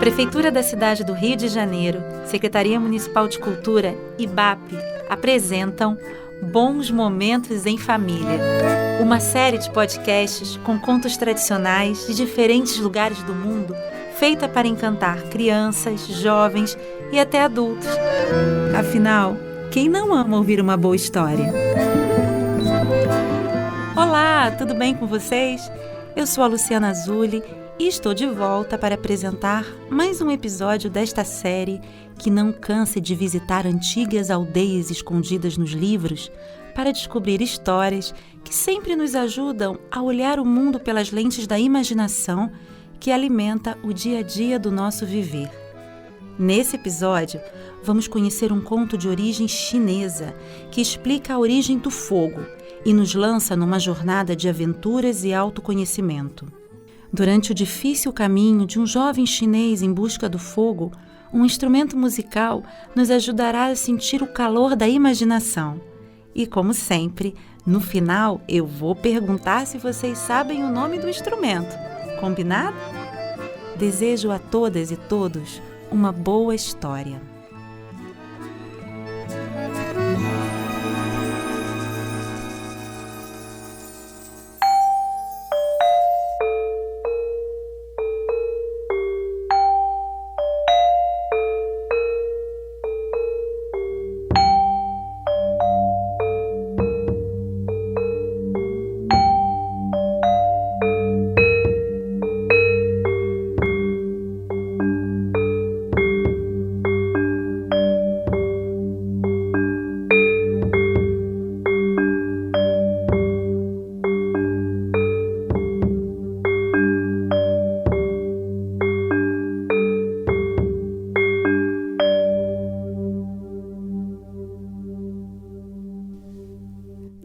Prefeitura da cidade do Rio de Janeiro, Secretaria Municipal de Cultura e IBAP apresentam Bons Momentos em Família, uma série de podcasts com contos tradicionais de diferentes lugares do mundo, feita para encantar crianças, jovens e até adultos. Afinal, quem não ama ouvir uma boa história? Olá, tudo bem com vocês? Eu sou a Luciana Azulli e estou de volta para apresentar mais um episódio desta série que não canse de visitar antigas aldeias escondidas nos livros para descobrir histórias que sempre nos ajudam a olhar o mundo pelas lentes da imaginação que alimenta o dia a dia do nosso viver. Nesse episódio, vamos conhecer um conto de origem chinesa que explica a origem do fogo e nos lança numa jornada de aventuras e autoconhecimento. Durante o difícil caminho de um jovem chinês em busca do fogo, um instrumento musical nos ajudará a sentir o calor da imaginação. E, como sempre, no final eu vou perguntar se vocês sabem o nome do instrumento. Combinado? Desejo a todas e todos uma boa história.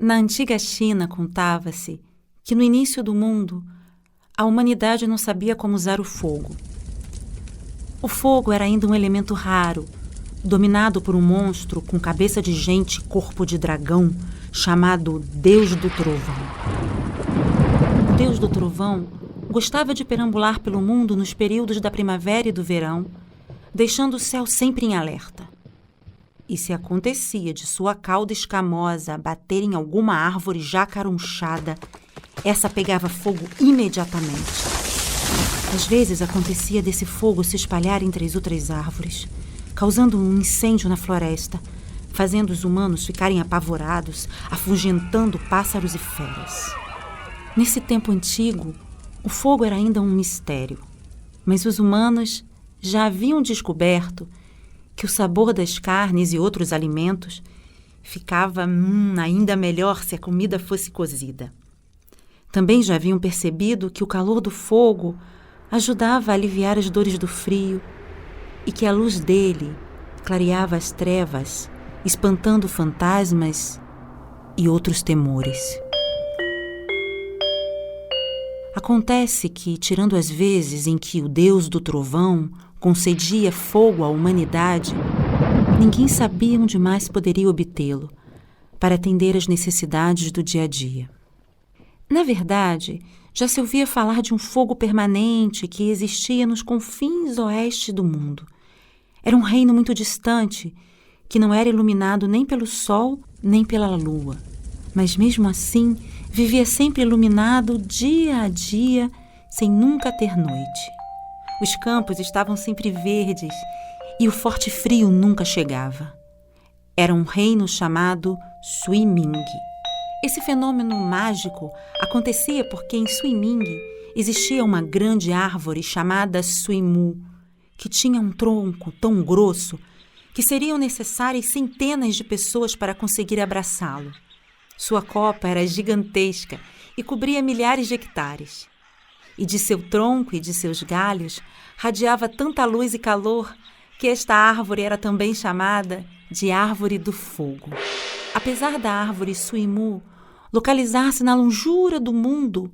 Na antiga China, contava-se que no início do mundo, a humanidade não sabia como usar o fogo. O fogo era ainda um elemento raro, dominado por um monstro com cabeça de gente e corpo de dragão, chamado Deus do Trovão. O Deus do Trovão gostava de perambular pelo mundo nos períodos da primavera e do verão, deixando o céu sempre em alerta. E se acontecia de sua cauda escamosa bater em alguma árvore já carunchada, essa pegava fogo imediatamente. Às vezes acontecia desse fogo se espalhar entre as outras árvores, causando um incêndio na floresta, fazendo os humanos ficarem apavorados, afugentando pássaros e feras. Nesse tempo antigo, o fogo era ainda um mistério, mas os humanos já haviam descoberto que o sabor das carnes e outros alimentos ficava ainda melhor se a comida fosse cozida. Também já haviam percebido que o calor do fogo ajudava a aliviar as dores do frio e que a luz dele clareava as trevas, espantando fantasmas e outros temores. Acontece que, tirando as vezes em que o Deus do Trovão concedia fogo à humanidade, ninguém sabia onde mais poderia obtê-lo para atender às necessidades do dia a dia. Na verdade, já se ouvia falar de um fogo permanente que existia nos confins oeste do mundo. Era um reino muito distante, que não era iluminado nem pelo sol nem pela lua, mas mesmo assim vivia sempre iluminado dia a dia, sem nunca ter noite. Os campos estavam sempre verdes e o forte frio nunca chegava. Era um reino chamado Suiming. Esse fenômeno mágico acontecia porque em Suiming existia uma grande árvore chamada Suimu, que tinha um tronco tão grosso que seriam necessárias centenas de pessoas para conseguir abraçá-lo. Sua copa era gigantesca e cobria milhares de hectares. E de seu tronco e de seus galhos radiava tanta luz e calor que esta árvore era também chamada de Árvore do Fogo. Apesar da árvore Suimu localizar-se na longura do mundo,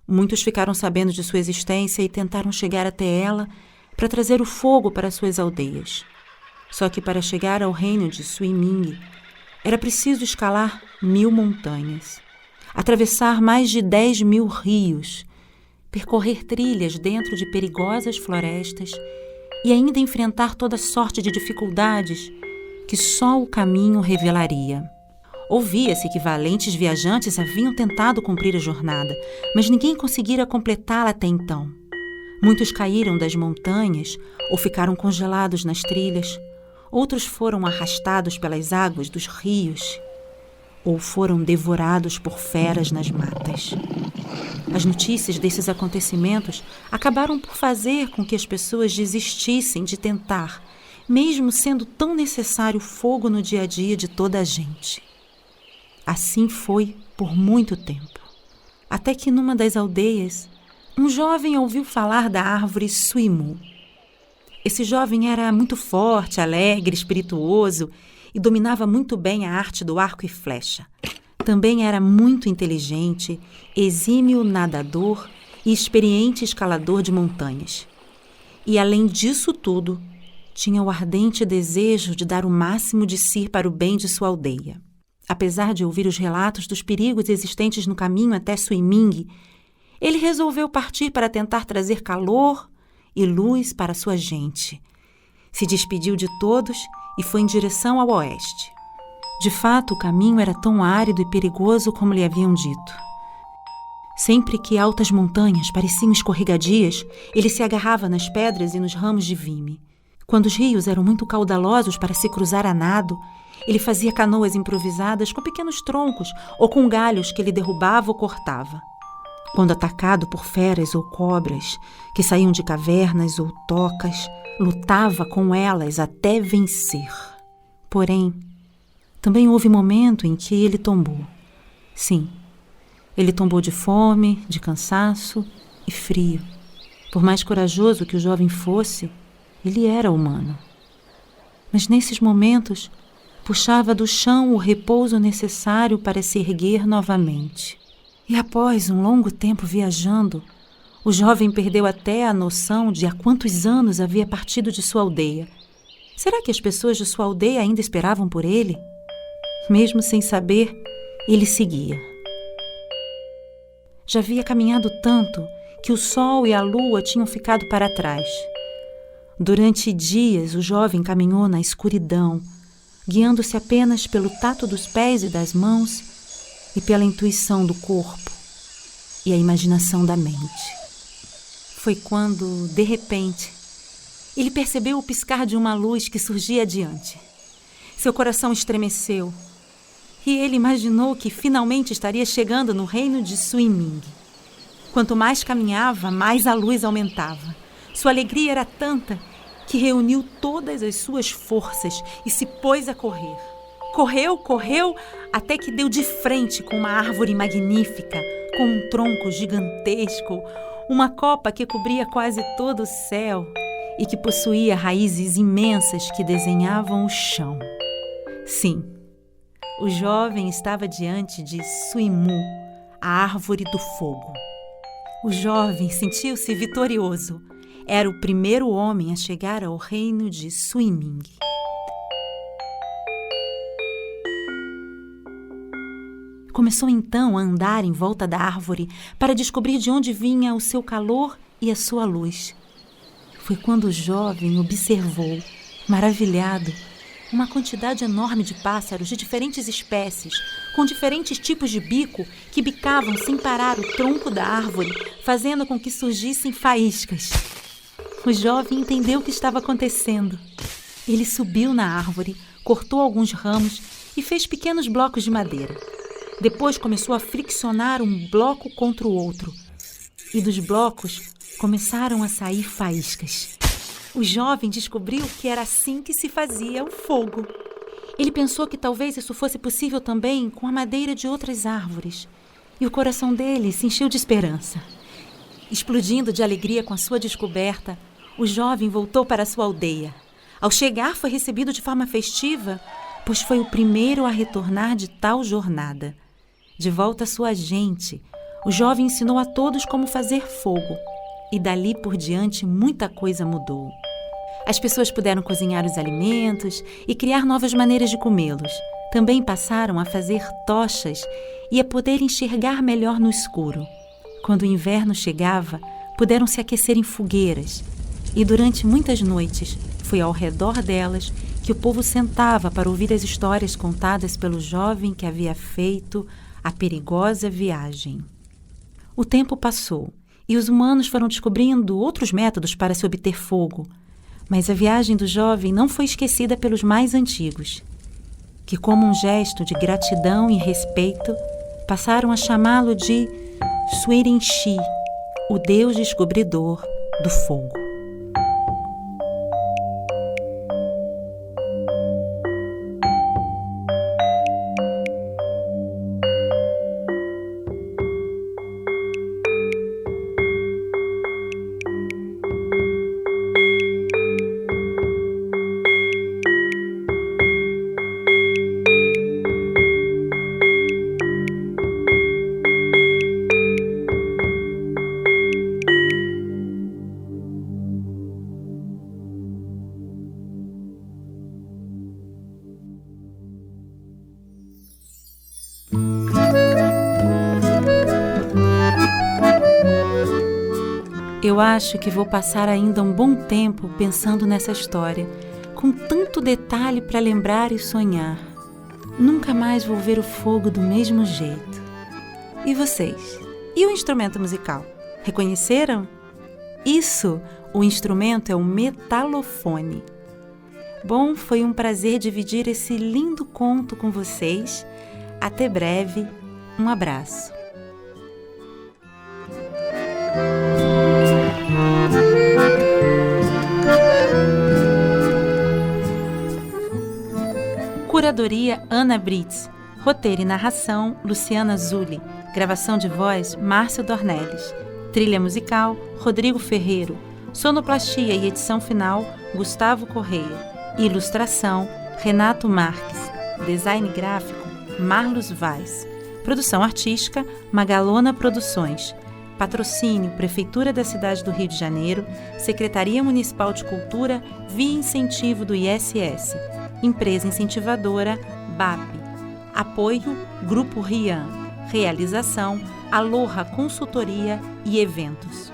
muitos ficaram sabendo de sua existência e tentaram chegar até ela para trazer o fogo para suas aldeias. Só que para chegar ao reino de Suiming, era preciso escalar 1000 montanhas, atravessar mais de 10.000 rios, percorrer trilhas dentro de perigosas florestas e ainda enfrentar toda sorte de dificuldades que só o caminho revelaria. Ouvia-se que valentes viajantes haviam tentado cumprir a jornada, mas ninguém conseguira completá-la até então. Muitos caíram das montanhas ou ficaram congelados nas trilhas. Outros foram arrastados pelas águas dos rios ou foram devorados por feras nas matas. As notícias desses acontecimentos acabaram por fazer com que as pessoas desistissem de tentar, mesmo sendo tão necessário fogo no dia a dia de toda a gente. Assim foi por muito tempo, até que numa das aldeias, um jovem ouviu falar da árvore Suimu. Esse jovem era muito forte, alegre, espirituoso e dominava muito bem a arte do arco e flecha. Também era muito inteligente, exímio nadador e experiente escalador de montanhas. E além disso tudo, tinha o ardente desejo de dar o máximo de si para o bem de sua aldeia. Apesar de ouvir os relatos dos perigos existentes no caminho até Suiming, ele resolveu partir para tentar trazer calor e luz para sua gente. Se despediu de todos e foi em direção ao oeste. De fato, o caminho era tão árido e perigoso como lhe haviam dito. Sempre que altas montanhas pareciam escorregadias, ele se agarrava nas pedras e nos ramos de vime. Quando os rios eram muito caudalosos para se cruzar a nado, ele fazia canoas improvisadas com pequenos troncos ou com galhos que ele derrubava ou cortava. Quando atacado por feras ou cobras que saíam de cavernas ou tocas, lutava com elas até vencer. Porém, também houve momento em que ele tombou. Sim, ele tombou de fome, de cansaço e frio. Por mais corajoso que o jovem fosse, ele era humano. Mas nesses momentos, puxava do chão o repouso necessário para se erguer novamente. E após um longo tempo viajando, o jovem perdeu até a noção de há quantos anos havia partido de sua aldeia. Será que as pessoas de sua aldeia ainda esperavam por ele? Mesmo sem saber, ele seguia. Já havia caminhado tanto que o sol e a lua tinham ficado para trás. Durante dias, o jovem caminhou na escuridão, guiando-se apenas pelo tato dos pés e das mãos e pela intuição do corpo e a imaginação da mente. Foi quando, de repente, ele percebeu o piscar de uma luz que surgia adiante. Seu coração estremeceu e ele imaginou que finalmente estaria chegando no reino de Suiming. Quanto mais caminhava, mais a luz aumentava. Sua alegria era tanta que reuniu todas as suas forças e se pôs a correr. Correu, até que deu de frente com uma árvore magnífica, com um tronco gigantesco, uma copa que cobria quase todo o céu e que possuía raízes imensas que desenhavam o chão. Sim, o jovem estava diante de Suimu, a árvore do fogo. O jovem sentiu-se vitorioso. Era o primeiro homem a chegar ao reino de Suiming. Começou então a andar em volta da árvore para descobrir de onde vinha o seu calor e a sua luz. Foi quando o jovem observou, maravilhado, uma quantidade enorme de pássaros de diferentes espécies, com diferentes tipos de bico, que bicavam sem parar o tronco da árvore, fazendo com que surgissem faíscas. O jovem entendeu o que estava acontecendo. Ele subiu na árvore, cortou alguns ramos e fez pequenos blocos de madeira. Depois começou a friccionar um bloco contra o outro. E dos blocos começaram a sair faíscas. O jovem descobriu que era assim que se fazia o fogo. Ele pensou que talvez isso fosse possível também com a madeira de outras árvores. E o coração dele se encheu de esperança. Explodindo de alegria com a sua descoberta, o jovem voltou para sua aldeia. Ao chegar, foi recebido de forma festiva, pois foi o primeiro a retornar de tal jornada. De volta à sua gente, o jovem ensinou a todos como fazer fogo, e dali por diante muita coisa mudou. As pessoas puderam cozinhar os alimentos e criar novas maneiras de comê-los. Também passaram a fazer tochas e a poder enxergar melhor no escuro. Quando o inverno chegava, puderam se aquecer em fogueiras E durante muitas noites, foi ao redor delas que o povo sentava para ouvir as histórias contadas pelo jovem que havia feito a perigosa viagem. O tempo passou e os humanos foram descobrindo outros métodos para se obter fogo, mas a viagem do jovem não foi esquecida pelos mais antigos, que, como um gesto de gratidão e respeito, passaram a chamá-lo de Suirinchi, o deus descobridor do fogo. Eu acho que vou passar ainda um bom tempo pensando nessa história, com tanto detalhe para lembrar e sonhar. Nunca mais vou ver o fogo do mesmo jeito. E vocês? E o instrumento musical? Reconheceram? Isso, o instrumento é o metalofone. Bom, foi um prazer dividir esse lindo conto com vocês. Até breve. Um abraço. Curadoria Ana Brits. Roteiro e narração Luciana Zulli. Gravação de voz Márcio Dornelles. Trilha musical Rodrigo Ferreiro. Sonoplastia e edição final Gustavo Correia. Ilustração Renato Marques. Design gráfico Marlos Vaz. Produção artística Magalona Produções. Patrocínio Prefeitura da Cidade do Rio de Janeiro, Secretaria Municipal de Cultura via incentivo do ISS. Empresa incentivadora BAP. Apoio Grupo Rian. Realização Aloha Consultoria e Eventos.